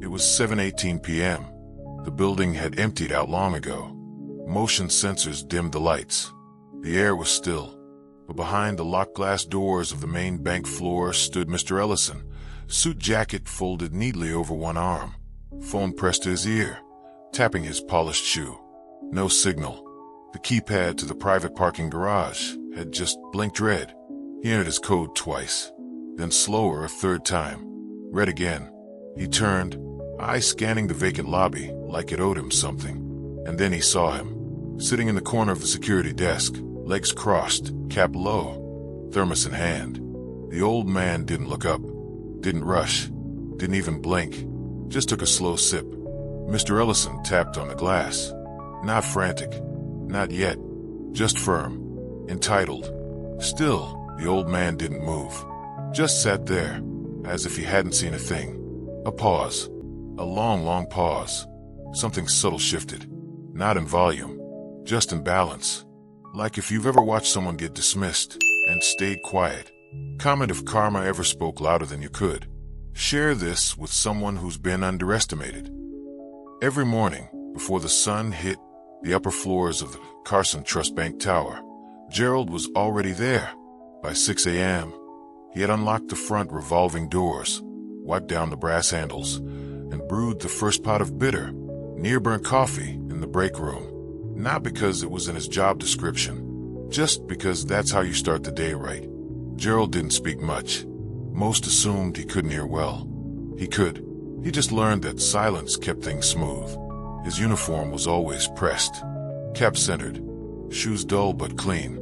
It was 7:18 p.m. The building had emptied out long ago. Motion sensors dimmed the lights. The air was still, but behind the locked glass doors of the main bank floor stood Mr. Ellison, suit jacket folded neatly over one arm, phone pressed to his ear, tapping his polished shoe. No signal. The keypad to the private parking garage had just blinked red. He entered his code twice, then slower a third time. Red again. He turned, eyes scanning the vacant lobby like it owed him something. And then he saw him, sitting in the corner of the security desk, legs crossed, cap low, thermos in hand. The old man didn't look up, didn't rush, didn't even blink, just took a slow sip. Mr. Ellison tapped on the glass. Not frantic, not yet, just firm, entitled. Still, the old man didn't move, just sat there, as if he hadn't seen a thing. A pause, a long, long pause. Something subtle shifted, not in volume, just in balance. Like if you've ever watched someone get dismissed and stayed quiet. Comment if karma ever spoke louder than you could. Share this with someone who's been underestimated. Every morning, before the sun hit the upper floors of the Carson Trust Bank Tower, Gerald was already there. By 6 a.m., he had unlocked the front revolving doors, wiped down the brass handles, and brewed the first pot of bitter, near-burnt coffee in the break room. Not because it was in his job description, just because that's how you start the day right. Gerald didn't speak much. Most assumed he couldn't hear well. He could. He just learned that silence kept things smooth. His uniform was always pressed, cap-centered, shoes dull but clean.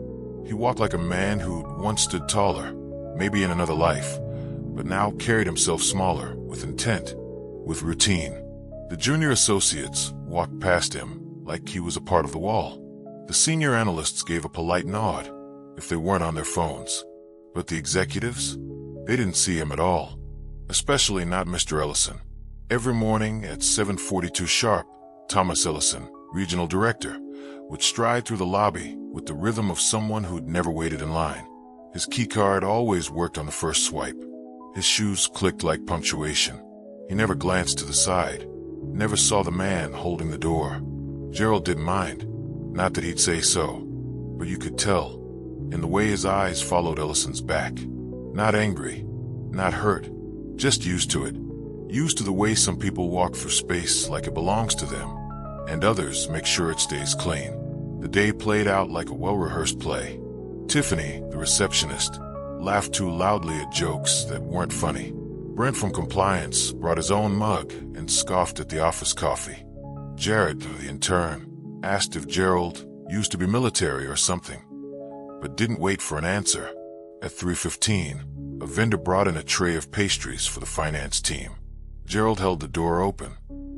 He walked like a man who'd once stood taller, maybe in another life, but now carried himself smaller, with intent, with routine. The junior associates walked past him like he was a part of the wall. The senior analysts gave a polite nod, if they weren't on their phones. But the executives? They didn't see him at all. Especially not Mr. Ellison. Every morning at 7:42 sharp, Thomas Ellison, regional director, would stride through the lobby with the rhythm of someone who'd never waited in line. His keycard always worked on the first swipe. His shoes clicked like punctuation. He never glanced to the side, never saw the man holding the door. Gerald didn't mind. Not that he'd say so, but you could tell, in the way his eyes followed Ellison's back. Not angry, not hurt, just used to it. Used to the way some people walk through space like it belongs to them, and others make sure it stays clean. The day played out like a well-rehearsed play. Tiffany, the receptionist, laughed too loudly at jokes that weren't funny. Brent from compliance brought his own mug and scoffed at the office coffee. Jared, the intern, asked if Gerald used to be military or something, but didn't wait for an answer. At 3:15, a vendor brought in a tray of pastries for the finance team. Gerald held the door open.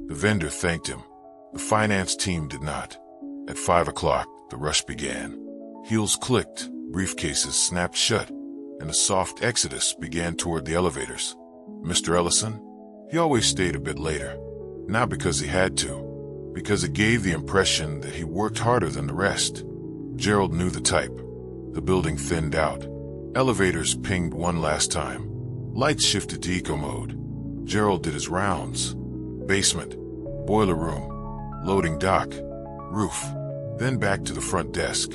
The vendor thanked him. The finance team did not. At 5 o'clock, the rush began. Heels clicked, briefcases snapped shut, and a soft exodus began toward the elevators. Mr. Ellison? He always stayed a bit later. Not because he had to, because it gave the impression that he worked harder than the rest. Gerald knew the type. The building thinned out. Elevators pinged one last time. Lights shifted to eco mode. Gerald did his rounds. Basement, boiler room, loading dock, roof, then back to the front desk.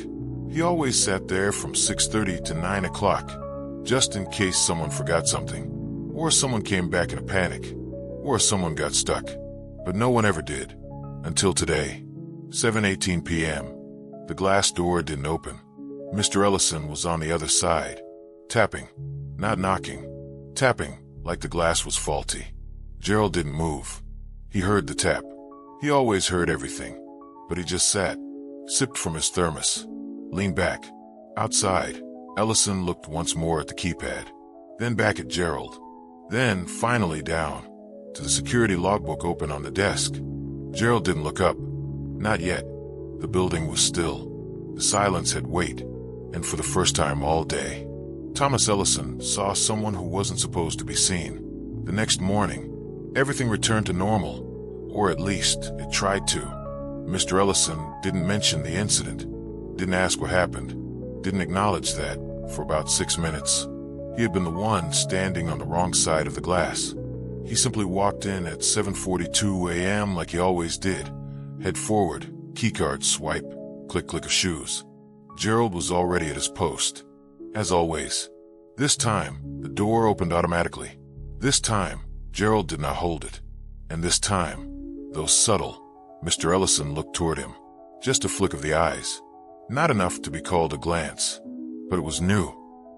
He always sat there from 6:30 to 9 o'clock, just in case someone forgot something, or someone came back in a panic, or someone got stuck. But no one ever did. Until today. 7:18 p.m. The glass door didn't open. Mr. Ellison was on the other side, tapping, not knocking, tapping like the glass was faulty. Gerald didn't move. He heard the tap. He always heard everything, but he just sat, sipped from his thermos, leaned back. Outside, Ellison looked once more at the keypad, then back at Gerald, then finally down to the security logbook open on the desk. Gerald didn't look up. Not yet. The building was still. The silence had weight, and for the first time all day, Thomas Ellison saw someone who wasn't supposed to be seen. The next morning, everything returned to normal, or at least it tried to. Mr. Ellison didn't mention the incident, didn't ask what happened, didn't acknowledge that, for about 6 minutes, he had been the one standing on the wrong side of the glass. He simply walked in at 7:42 a.m. like he always did. Head forward, keycard swipe, click of shoes. Gerald was already at his post. As always. This time, the door opened automatically. This time, Gerald did not hold it. And this time, though subtle, Mr. Ellison looked toward him. Just a flick of the eyes. Not enough to be called a glance. But it was new.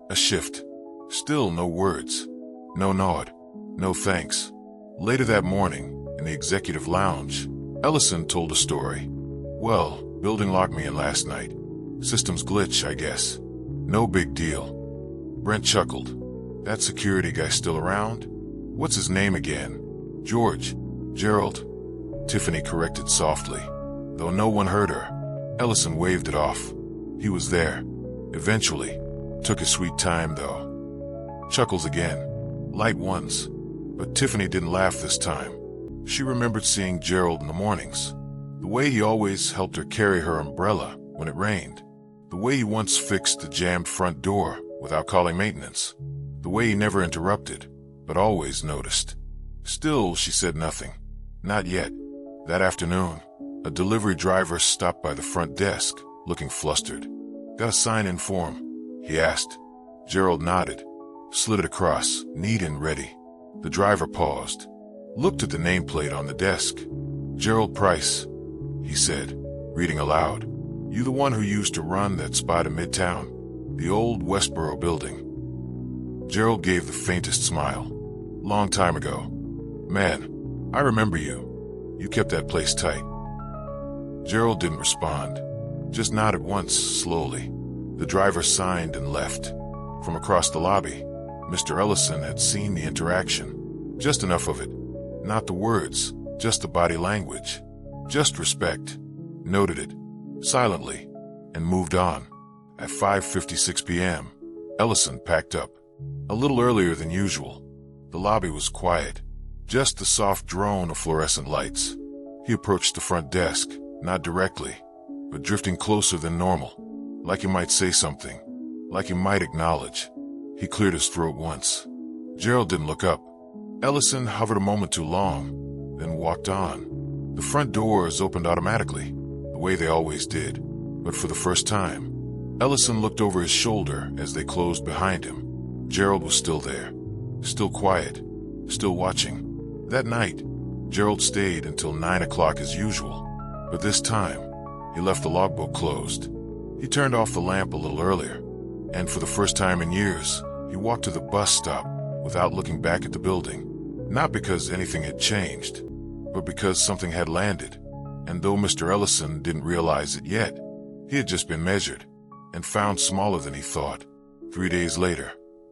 A shift. Still no words. No nod. No thanks. Later that morning, in the executive lounge, Ellison told a story. Well, building locked me in last night. Systems glitch, I guess. No big deal. Brent chuckled. That security guy still around? What's his name again? George. Gerald. Tiffany corrected softly. Though no one heard her, Ellison waved it off. He was there. Eventually. Took his sweet time, though. Chuckles again. Light ones. But Tiffany didn't laugh this time. She remembered seeing Gerald in the mornings. The way he always helped her carry her umbrella when it rained. The way he once fixed the jammed front door without calling maintenance. The way he never interrupted, but always noticed. Still, she said nothing. Not yet. That afternoon, a delivery driver stopped by the front desk, looking flustered. Got a sign-in form? He asked. Gerald nodded. Slid it across, neat and ready. The driver paused. Looked at the nameplate on the desk. Gerald Price, he said, reading aloud. You the one who used to run that spot in Midtown? The old Westboro building. Gerald gave the faintest smile. Long time ago. Man, I remember you. You kept that place tight. Gerald didn't respond. Just nodded once, slowly. The driver signed and left. From across the lobby, Mr. Ellison had seen the interaction. Just enough of it. Not the words, just the body language. Just respect. Noted it. Silently. And moved on. At 5:56 p.m., Ellison packed up. A little earlier than usual. The lobby was quiet. Just the soft drone of fluorescent lights. He approached the front desk, not directly, but drifting closer than normal. Like he might say something. Like he might acknowledge. He cleared his throat once. Gerald didn't look up. Ellison hovered a moment too long, then walked on. The front doors opened automatically, the way they always did. But for the first time, Ellison looked over his shoulder as they closed behind him. Gerald was still there. Still quiet. Still watching. That night, Gerald stayed until 9 o'clock as usual. But this time, he left the logbook closed. He turned off the lamp a little earlier. And for the first time in years, he walked to the bus stop without looking back at the building. Not because anything had changed, but because something had landed. And though Mr. Ellison didn't realize it yet, he had just been measured and found smaller than he thought. 3 days later,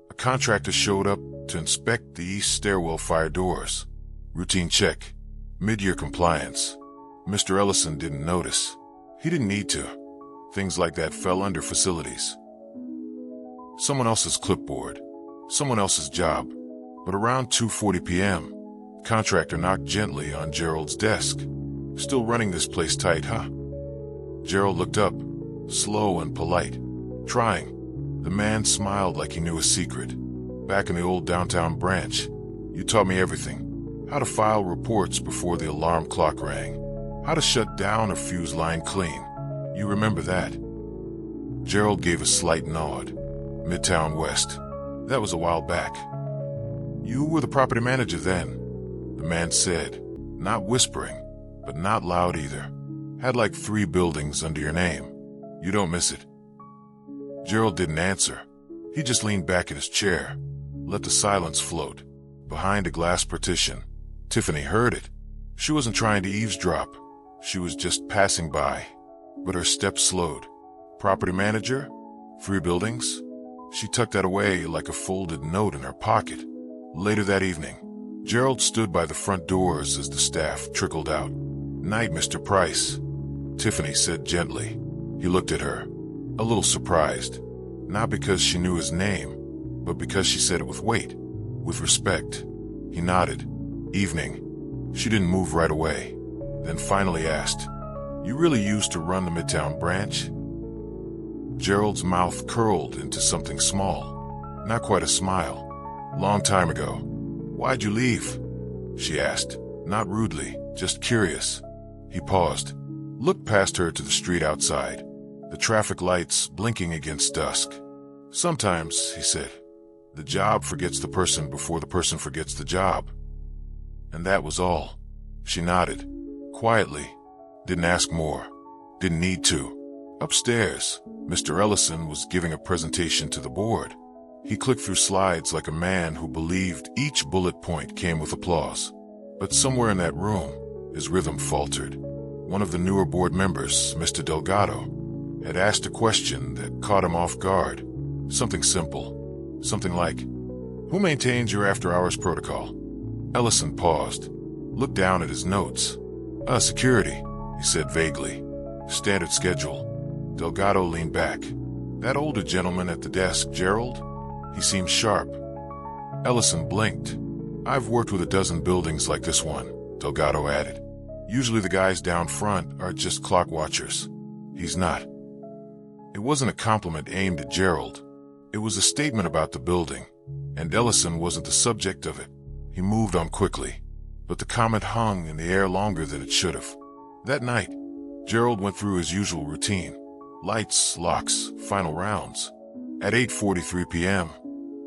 a contractor showed up to inspect the east stairwell fire doors. Routine check. Mid-year compliance. Mr. Ellison didn't notice. He didn't need to. Things like that fell under facilities. Someone else's clipboard. Someone else's job. But around 2:40 p.m., the contractor knocked gently on Gerald's desk. Still running this place tight, huh? Gerald looked up, slow and polite. Trying. The man smiled like he knew a secret. Back in the old downtown branch, you taught me everything. How to file reports before the alarm clock rang. How to shut down a fuse line clean. You remember that? Gerald gave a slight nod. Midtown West. That was a while back. You were the property manager then, the man said, not whispering, but not loud either. Had like 3 buildings under your name. You don't miss it. Gerald didn't answer. He just leaned back in his chair, let the silence float. Behind a glass partition, Tiffany heard it. She wasn't trying to eavesdrop. She was just passing by. But her steps slowed. Property manager? 3 buildings? She tucked that away like a folded note in her pocket. Later that evening, Gerald stood by the front doors as the staff trickled out. Night, Mr. Price, Tiffany said gently. He looked at her, a little surprised. Not because she knew his name, but because she said it with weight, with respect. He nodded. Evening. She didn't move right away, then finally asked, You really used to run the Midtown branch? Gerald's mouth curled into something small. Not quite a smile. Long time ago. Why'd you leave? she asked, not rudely, just curious. He paused, looked past her to the street outside, the traffic lights blinking against dusk. Sometimes, he said, the job forgets the person before the person forgets the job. And that was all. She nodded, quietly, didn't ask more, didn't need to. Upstairs, Mr. Ellison was giving a presentation to the board. He clicked through slides like a man who believed each bullet point came with applause. But somewhere in that room, his rhythm faltered. One of the newer board members, Mr. Delgado, had asked a question that caught him off guard. Something simple. Something like, "Who maintains your after-hours protocol?" Ellison paused, looked down at his notes. Security," he said vaguely. "Standard schedule." Delgado leaned back. "That older gentleman at the desk, Gerald? He seems sharp." Ellison blinked. "I've worked with a dozen buildings like this one," Delgado added. "Usually the guys down front are just clock watchers. He's not." It wasn't a compliment aimed at Gerald. It was a statement about the building, and Ellison wasn't the subject of it. He moved on quickly, but the comment hung in the air longer than it should have. That night, Gerald went through his usual routine. Lights, locks, final rounds. At 8:43 p.m.,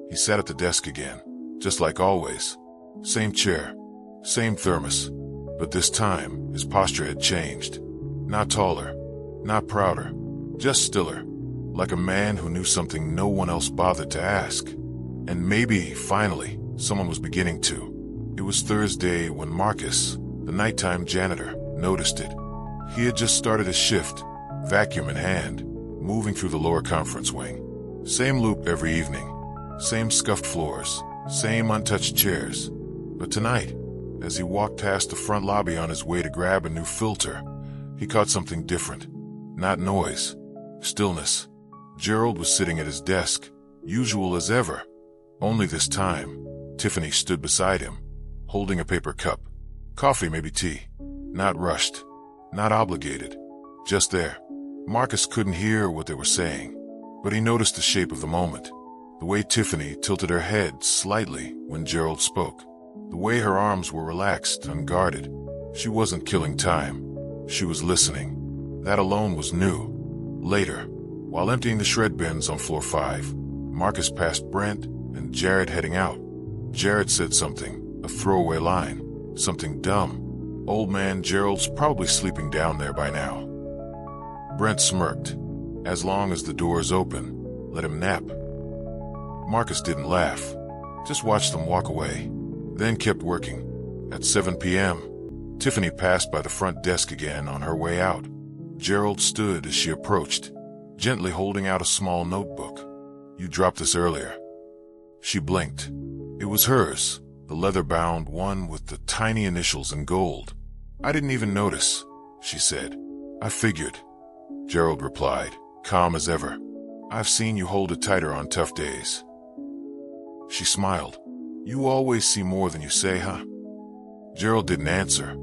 he sat at the desk again, just like always. Same chair, same thermos, but this time his posture had changed. Not taller, not prouder, just stiller, like a man who knew something no one else bothered to ask. And maybe, finally, someone was beginning to. It was Thursday when Marcus, the nighttime janitor, noticed it. He had just started his shift, vacuum in hand, moving through the lower conference wing. Same loop every evening, same scuffed floors, same untouched chairs. But tonight, as he walked past the front lobby on his way to grab a new filter, he caught something different. Not noise, stillness. Gerald was sitting at his desk, usual as ever. Only this time, Tiffany stood beside him, holding a paper cup. Coffee, maybe tea. Not rushed, not obligated. Just there. Marcus couldn't hear what they were saying, but he noticed the shape of the moment. The way Tiffany tilted her head slightly when Gerald spoke. The way her arms were relaxed, unguarded. She wasn't killing time. She was listening. That alone was new. Later, while emptying the shred bins on floor 5, Marcus passed Brent and Jared heading out. Jared said something, a throwaway line, something dumb. Old man Gerald's probably sleeping down there by now. Brent smirked. As long as the door's open, let him nap. Marcus didn't laugh, just watched them walk away, then kept working. At 7 p.m., Tiffany passed by the front desk again on her way out. Gerald stood as she approached, gently holding out a small notebook. "You dropped this earlier." She blinked. It was hers, the leather-bound one with the tiny initials in gold. "I didn't even notice," she said. "I figured," Gerald replied, calm as ever. "I've seen you hold it tighter on tough days." She smiled. "You always see more than you say, huh?" Gerald didn't answer,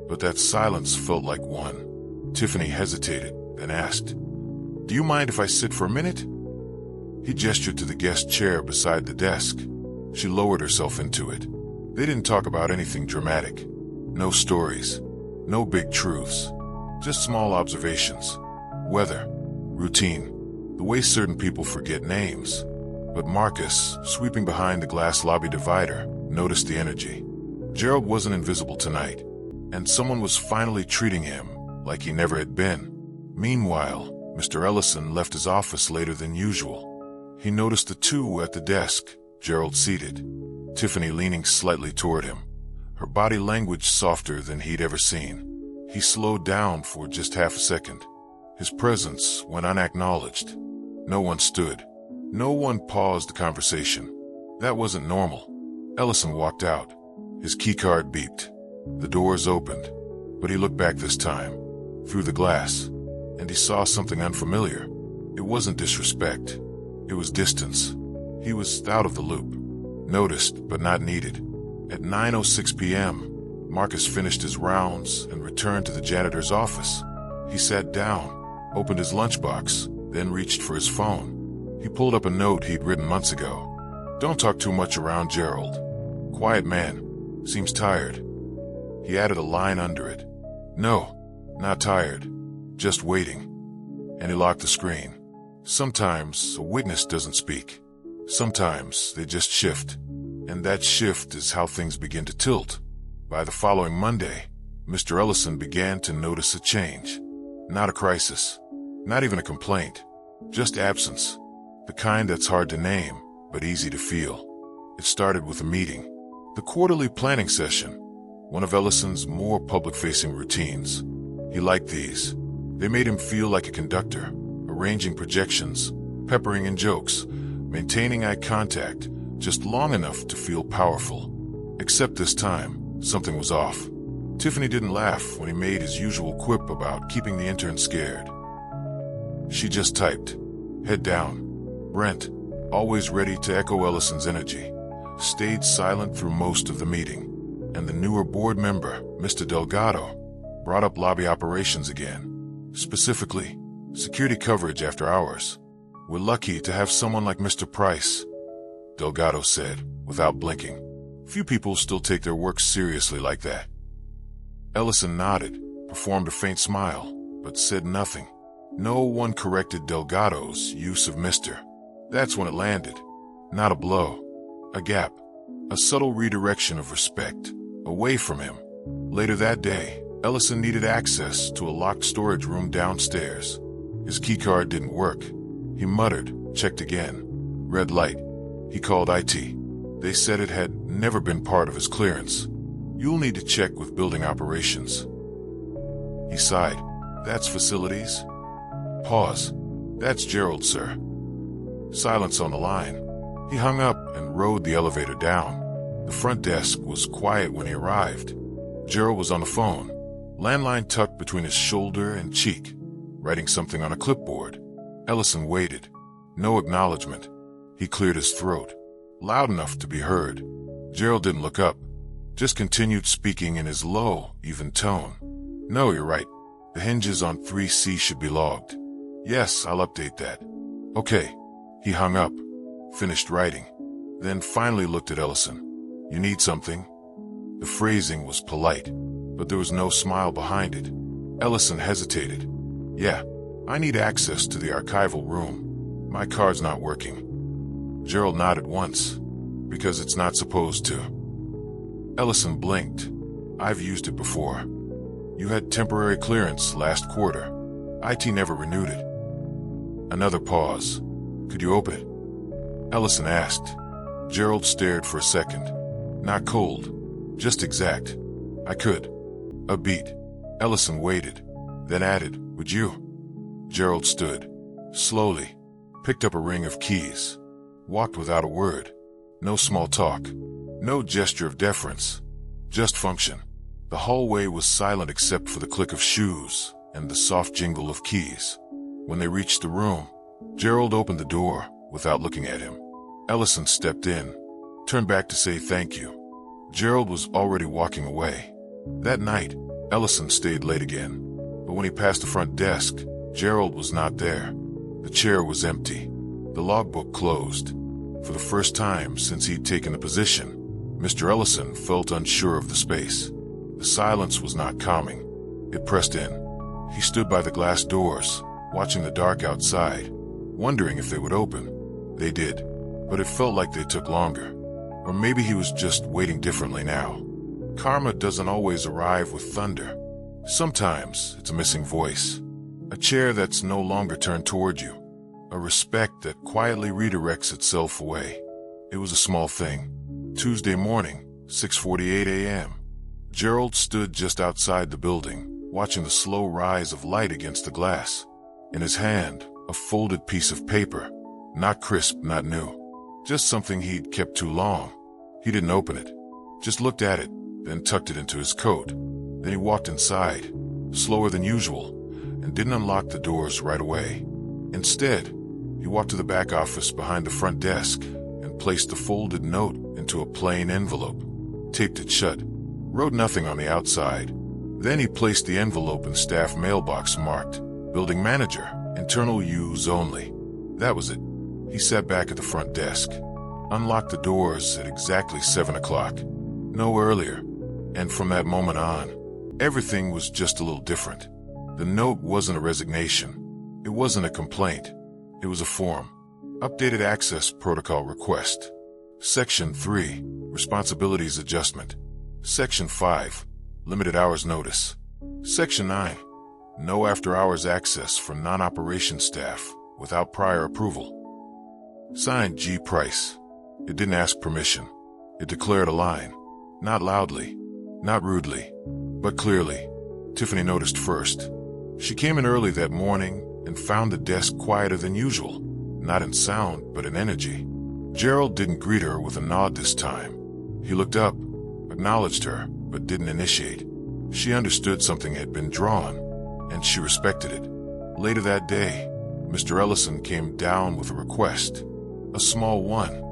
but that silence felt like one. Tiffany hesitated, then asked, "Do you mind if I sit for a minute?" He gestured to the guest chair beside the desk. She lowered herself into it. They didn't talk about anything dramatic. No stories. No big truths. Just small observations. Weather. Routine. The way certain people forget names. But Marcus, sweeping behind the glass lobby divider, noticed the energy. Gerald wasn't invisible tonight, and someone was finally treating him like he never had been. Meanwhile, Mr. Ellison left his office later than usual. He noticed the two at the desk, Gerald seated, Tiffany leaning slightly toward him, her body language softer than he'd ever seen. He slowed down for just half a second. His presence went unacknowledged. No one stood. No one paused the conversation. That wasn't normal. Ellison walked out. His keycard beeped. The doors opened, but he looked back this time, through the glass, and he saw something unfamiliar. It wasn't disrespect. It was distance. He was out of the loop. Noticed, but not needed. At 9:06 p.m., Marcus finished his rounds and returned to the janitor's office. He sat down, opened his lunchbox, then reached for his phone. He pulled up a note he'd written months ago. "Don't talk too much around Gerald. Quiet man. Seems tired." He added a line under it. "No, not tired. Just waiting." And he locked the screen. Sometimes a witness doesn't speak. Sometimes they just shift. And that shift is how things begin to tilt. By the following Monday, Mr. Ellison began to notice a change. Not a crisis. Not even a complaint. Just absence. The kind that's hard to name, but easy to feel. It started with a meeting. The quarterly planning session. One of Ellison's more public-facing routines. He liked these. They made him feel like a conductor, arranging projections, peppering in jokes, maintaining eye contact, just long enough to feel powerful. Except this time, something was off. Tiffany didn't laugh when he made his usual quip about keeping the intern scared. She just typed, head down. Brent, always ready to echo Ellison's energy, stayed silent through most of the meeting. And the newer board member, Mr. Delgado, brought up lobby operations again. Specifically, security coverage after hours. "We're lucky to have someone like Mr. Price," Delgado said, without blinking. "Few people still take their work seriously like that." Ellison nodded, performed a faint smile, but said nothing. No one corrected Delgado's use of Mr. That's when it landed. Not a blow. A gap. A subtle redirection of respect. Away from him. Later that day, Ellison needed access to a locked storage room downstairs. His keycard didn't work. He muttered, checked again. Red light. He called IT. They said it had never been part of his clearance. "You'll need to check with building operations." He sighed. "That's facilities?" Pause. "That's Gerald, sir." Silence on the line. He hung up and rode the elevator down. The front desk was quiet when he arrived. Gerald was on the phone, landline tucked between his shoulder and cheek, writing something on a clipboard. Ellison waited. No acknowledgement. He cleared his throat, loud enough to be heard. Gerald didn't look up, just continued speaking in his low, even tone. "No, you're right. The hinges on 3C should be logged. Yes, I'll update that." "Okay." He hung up, finished writing, then finally looked at Ellison. "You need something?" The phrasing was polite, but there was no smile behind it. Ellison hesitated. "Yeah, I need access to the archival room. My card's not working." Gerald nodded once. "Because it's not supposed to." Ellison blinked. "I've used it before. You had temporary clearance last quarter. IT never renewed it." Another pause. "Could you open it?" Ellison asked. Gerald stared for a second. Not cold, just exact. "I could." A beat. Ellison waited, then added, "Would you?" Gerald stood, slowly, picked up a ring of keys, walked without a word. No small talk, no gesture of deference, just function. The hallway was silent except for the click of shoes and the soft jingle of keys. When they reached the room, Gerald opened the door without looking at him. Ellison stepped in, turned back to say thank you. Gerald was already walking away. That night, Ellison stayed late again. But when he passed the front desk, Gerald was not there. The chair was empty. The logbook closed. For the first time since he'd taken the position, Mr. Ellison felt unsure of the space. The silence was not calming. It pressed in. He stood by the glass doors, watching the dark outside, wondering if they would open. They did, but it felt like they took longer. Or maybe he was just waiting differently now. Karma doesn't always arrive with thunder. Sometimes it's a missing voice. A chair that's no longer turned toward you. A respect that quietly redirects itself away. It was a small thing. Tuesday morning, 6:48 a.m. Gerald stood just outside the building, watching the slow rise of light against the glass. In his hand, a folded piece of paper. Not crisp, not new. Just something he'd kept too long. He didn't open it. Just looked at it, then tucked it into his coat. Then he walked inside, slower than usual, and didn't unlock the doors right away. Instead, he walked to the back office behind the front desk and placed the folded note into a plain envelope. Taped it shut. Wrote nothing on the outside. Then he placed the envelope in staff mailbox marked, Building Manager, Internal Use Only. That was it. He sat back at the front desk, unlocked the doors at exactly 7 o'clock. no earlier. And from that moment on, everything was just a little different. The note wasn't a resignation. It wasn't a complaint. It was a form. Updated access protocol request. Section 3, responsibilities adjustment. Section 5, limited hours notice. Section 9, no after-hours access for non-operation staff without prior approval. Signed G. Price. It didn't ask permission. It declared a line. Not loudly, not rudely, but clearly. Tiffany noticed first. She came in early that morning and found the desk quieter than usual, not in sound, but in energy. Gerald didn't greet her with a nod this time. He looked up, acknowledged her, but didn't initiate. She understood something had been drawn, and she respected it. Later that day, Mr. Ellison came down with a request. A small one.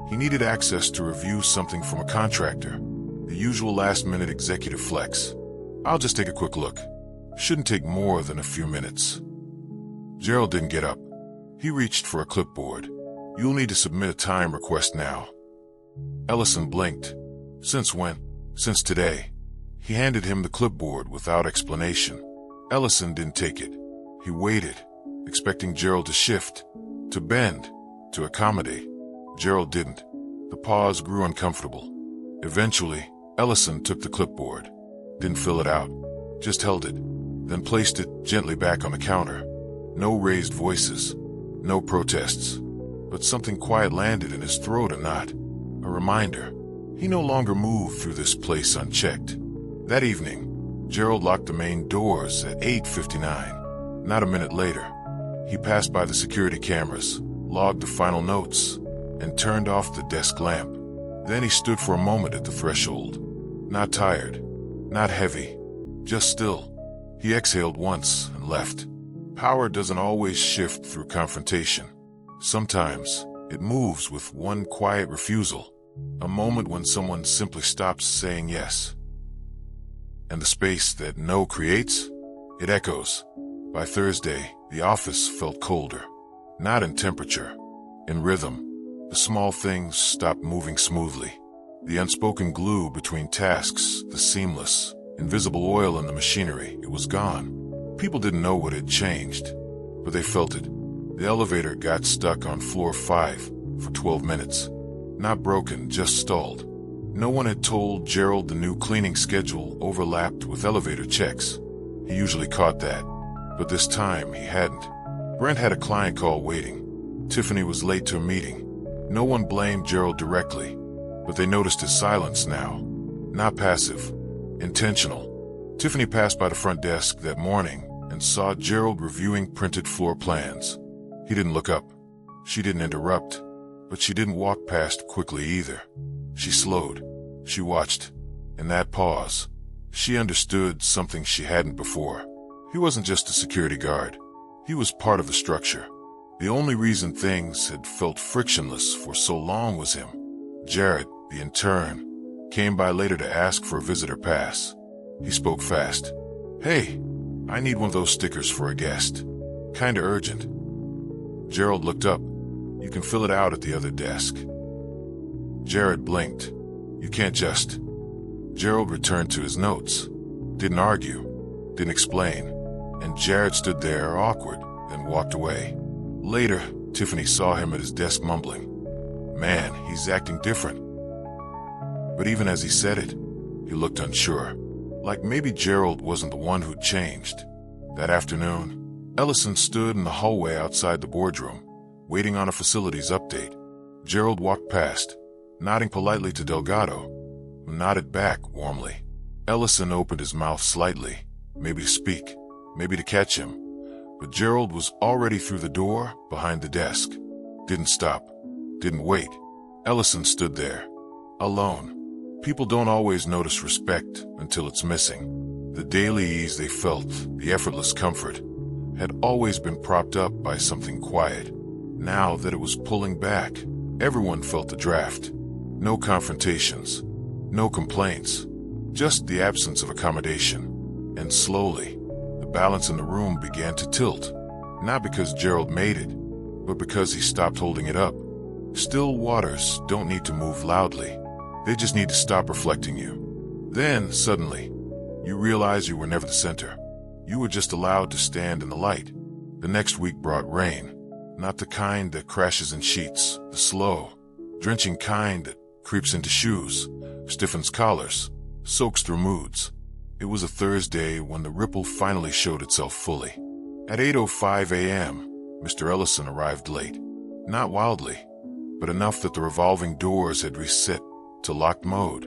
He needed access to review something from a contractor. The usual last-minute executive flex. I'll just take a quick look. Shouldn't take more than a few minutes. Gerald didn't get up. He reached for a clipboard. You'll need to submit a time request now. Ellison blinked. Since when? Since today. He handed him the clipboard without explanation. Ellison didn't take it. He waited, expecting Gerald to shift, to bend, to accommodate. Gerald didn't. The pause grew uncomfortable. Eventually, Ellison took the clipboard. Didn't fill it out. Just held it. Then placed it gently back on the counter. No raised voices. No protests. But something quiet landed in his throat, a knot. A reminder. He no longer moved through this place unchecked. That evening, Gerald locked the main doors at 8:59. Not a minute later, he passed by the security cameras, logged the final notes, and turned off the desk lamp. Then he stood for a moment at the threshold. Not tired, not heavy, just still. He exhaled once and left. Power doesn't always shift through confrontation. Sometimes it moves with one quiet refusal, a moment when someone simply stops saying yes. And the space that no creates, it echoes. By Thursday, the office felt colder. Not in temperature, in rhythm. The small things stopped moving smoothly. The unspoken glue between tasks, the seamless, invisible oil in the machinery, it was gone. People didn't know what had changed, but they felt it. The elevator got stuck on floor 5 for 12 minutes. Not broken, just stalled. No one had told Gerald the new cleaning schedule overlapped with elevator checks. He usually caught that, but this time he hadn't. Brent had a client call waiting. Tiffany was late to a meeting. No one blamed Gerald directly, but they noticed his silence now. Not passive, intentional. Tiffany passed by the front desk that morning and saw Gerald reviewing printed floor plans. He didn't look up. She didn't interrupt, but she didn't walk past quickly either. She slowed. She watched. In that pause, she understood something she hadn't before. He wasn't just a security guard. He was part of the structure. The only reason things had felt frictionless for so long was him. Jared, the intern, came by later to ask for a visitor pass. He spoke fast. Hey, I need one of those stickers for a guest. Kinda urgent. Gerald looked up. You can fill it out at the other desk. Jared blinked. You can't just. Gerald returned to his notes. Didn't argue. Didn't explain. And Jared stood there awkward, then walked away. Later, Tiffany saw him at his desk mumbling. Man, he's acting different. But even as he said it, he looked unsure. Like maybe Gerald wasn't the one who'd changed. That afternoon, Ellison stood in the hallway outside the boardroom, waiting on a facilities update. Gerald walked past, nodding politely to Delgado, who nodded back warmly. Ellison opened his mouth slightly, maybe to speak, maybe to catch him. But Gerald was already through the door, behind the desk. Didn't stop. Didn't wait. Ellison stood there, alone. People don't always notice respect until it's missing. The daily ease they felt, the effortless comfort, had always been propped up by something quiet. Now that it was pulling back, everyone felt the draft. No confrontations, no complaints, just the absence of accommodation. And slowly, the balance in the room began to tilt. Not because Gerald made it, but because he stopped holding it up. Still waters don't need to move loudly. They just need to stop reflecting you. Then, suddenly, you realize you were never the center. You were just allowed to stand in the light. The next week brought rain. Not the kind that crashes in sheets, the slow, drenching kind that creeps into shoes, stiffens collars, soaks through moods. It was a Thursday when the ripple finally showed itself fully. At 8:05 a.m., Mr. Ellison arrived late. Not wildly, but enough that the revolving doors had reset to locked mode.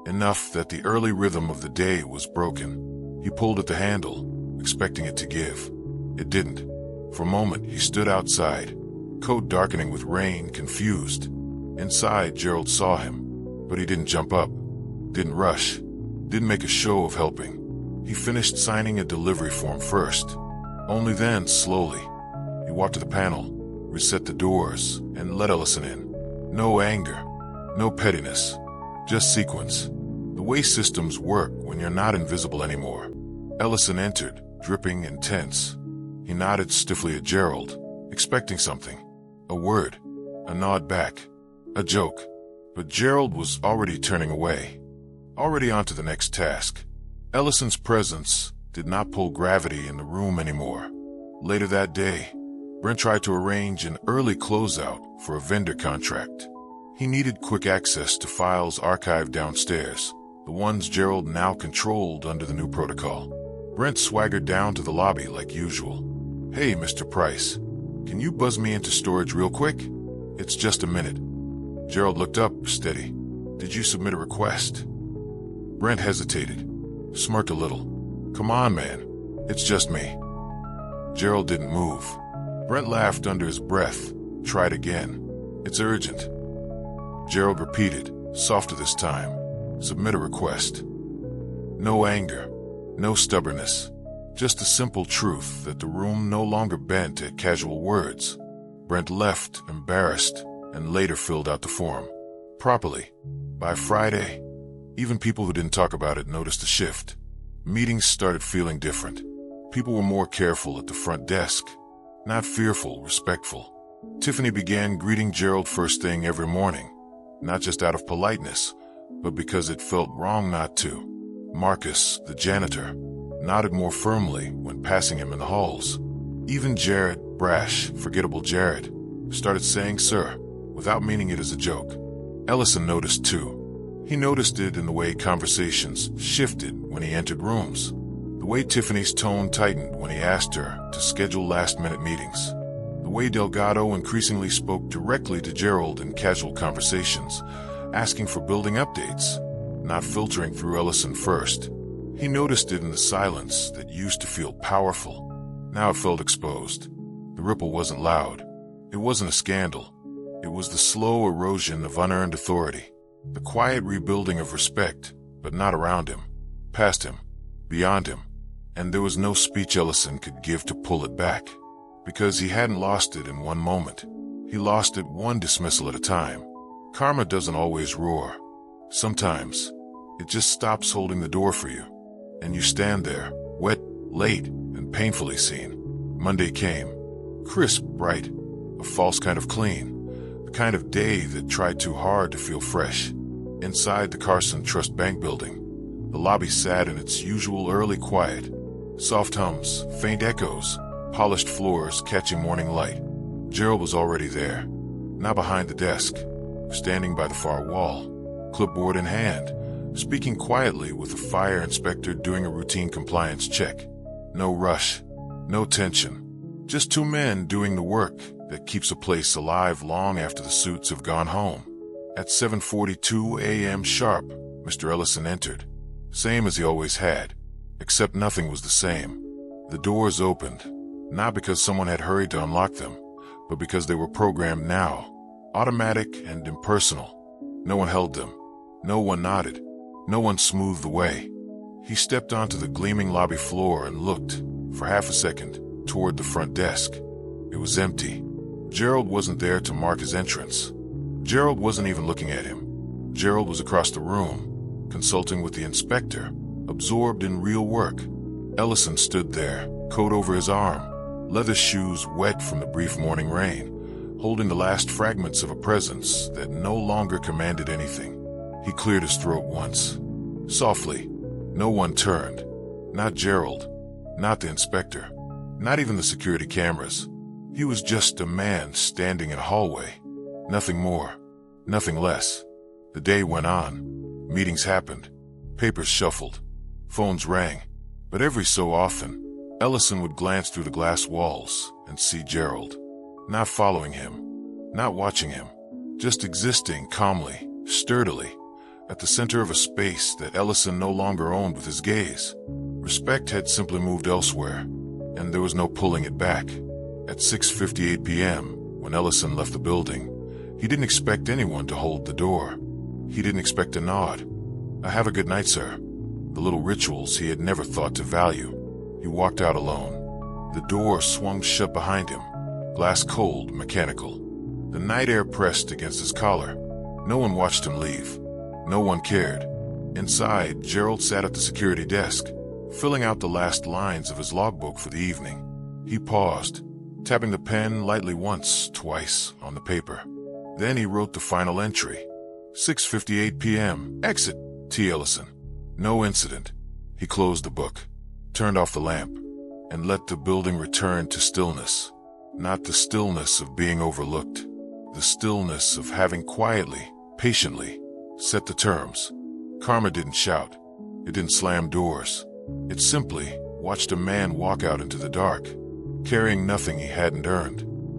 Enough that the early rhythm of the day was broken. He pulled at the handle, expecting it to give. It didn't. For a moment, he stood outside, coat darkening with rain, confused. Inside, Gerald saw him, but he didn't jump up, didn't rush, didn't make a show of helping. He finished signing a delivery form first. Only then, slowly, he walked to the panel, reset the doors, and let Ellison in. No anger, no pettiness, just sequence. The way systems work when you're not invisible anymore. Ellison entered, dripping and tense. He nodded stiffly at Gerald, expecting something. A word, a nod back, a joke. But Gerald was already turning away, already on to the next task. Ellison's presence did not pull gravity in the room anymore. Later that day, Brent tried to arrange an early closeout for a vendor contract. He needed quick access to files archived downstairs, the ones Gerald now controlled under the new protocol. Brent swaggered down to the lobby like usual. "Hey, Mr. Price, can you buzz me into storage real quick? It's just a minute." Gerald looked up, steady. "Did you submit a request?" Brent hesitated, smirked a little. "Come on, man. It's just me." Gerald didn't move. Brent laughed under his breath. "Tried again. It's urgent." Gerald repeated, softer this time. "Submit a request." No anger, no stubbornness. Just the simple truth that the room no longer bent at casual words. Brent left, embarrassed, and later filled out the form. Properly. By Friday, even people who didn't talk about it noticed a shift. Meetings started feeling different. People were more careful at the front desk. Not fearful, respectful. Tiffany began greeting Gerald first thing every morning. Not just out of politeness, but because it felt wrong not to. Marcus, the janitor, nodded more firmly when passing him in the halls. Even Jared, brash, forgettable Jared, started saying sir, without meaning it as a joke. Ellison noticed too. He noticed it in the way conversations shifted when he entered rooms. The way Tiffany's tone tightened when he asked her to schedule last-minute meetings. The way Delgado increasingly spoke directly to Gerald in casual conversations, asking for building updates, not filtering through Ellison first. He noticed it in the silence that used to feel powerful. Now it felt exposed. The ripple wasn't loud. It wasn't a scandal. It was the slow erosion of unearned authority. The quiet rebuilding of respect, but not around him, past him, beyond him. And there was no speech Ellison could give to pull it back. Because he hadn't lost it in one moment. He lost it one dismissal at a time. Karma doesn't always roar. Sometimes, it just stops holding the door for you. And you stand there, wet, late, and painfully seen. Monday came. Crisp, bright, a false kind of clean. The kind of day that tried too hard to feel fresh. Inside the Carson Trust Bank building, the lobby sat in its usual early quiet. Soft hums, faint echoes, polished floors catching morning light. Gerald was already there, not behind the desk, standing by the far wall, clipboard in hand, speaking quietly with the fire inspector doing a routine compliance check. No rush, no tension, just two men doing the work that keeps a place alive long after the suits have gone home. At 7:42 a.m. sharp, Mr. Ellison entered, same as he always had, except nothing was the same. The doors opened, not because someone had hurried to unlock them, but because they were programmed now, automatic and impersonal. No one held them. No one nodded. No one smoothed the way. He stepped onto the gleaming lobby floor and looked, for half a second, toward the front desk. It was empty. Gerald wasn't there to mark his entrance. Gerald wasn't even looking at him. Gerald was across the room, consulting with the inspector, absorbed in real work. Ellison stood there, coat over his arm, leather shoes wet from the brief morning rain, holding the last fragments of a presence that no longer commanded anything. He cleared his throat once. Softly. No one turned. Not Gerald. Not the inspector. Not even the security cameras. He was just a man standing in a hallway. Nothing more. Nothing less. The day went on. Meetings happened. Papers shuffled. Phones rang. But every so often, Ellison would glance through the glass walls and see Gerald. Not following him. Not watching him. Just existing calmly, sturdily, at the center of a space that Ellison no longer owned with his gaze. Respect had simply moved elsewhere, and there was no pulling it back. At 6:58 p.m., when Ellison left the building, he didn't expect anyone to hold the door. He didn't expect a nod. Have a good night, sir. The little rituals he had never thought to value. He walked out alone. The door swung shut behind him, glass cold, mechanical. The night air pressed against his collar. No one watched him leave. No one cared. Inside, Gerald sat at the security desk, filling out the last lines of his logbook for the evening. He paused, tapping the pen lightly once, twice, on the paper. Then he wrote the final entry. 6:58 p.m. Exit, T. Ellison. No incident. He closed the book, turned off the lamp, and let the building return to stillness. Not the stillness of being overlooked. The stillness of having quietly, patiently, set the terms. Karma didn't shout. It didn't slam doors. It simply watched a man walk out into the dark, carrying nothing he hadn't earned.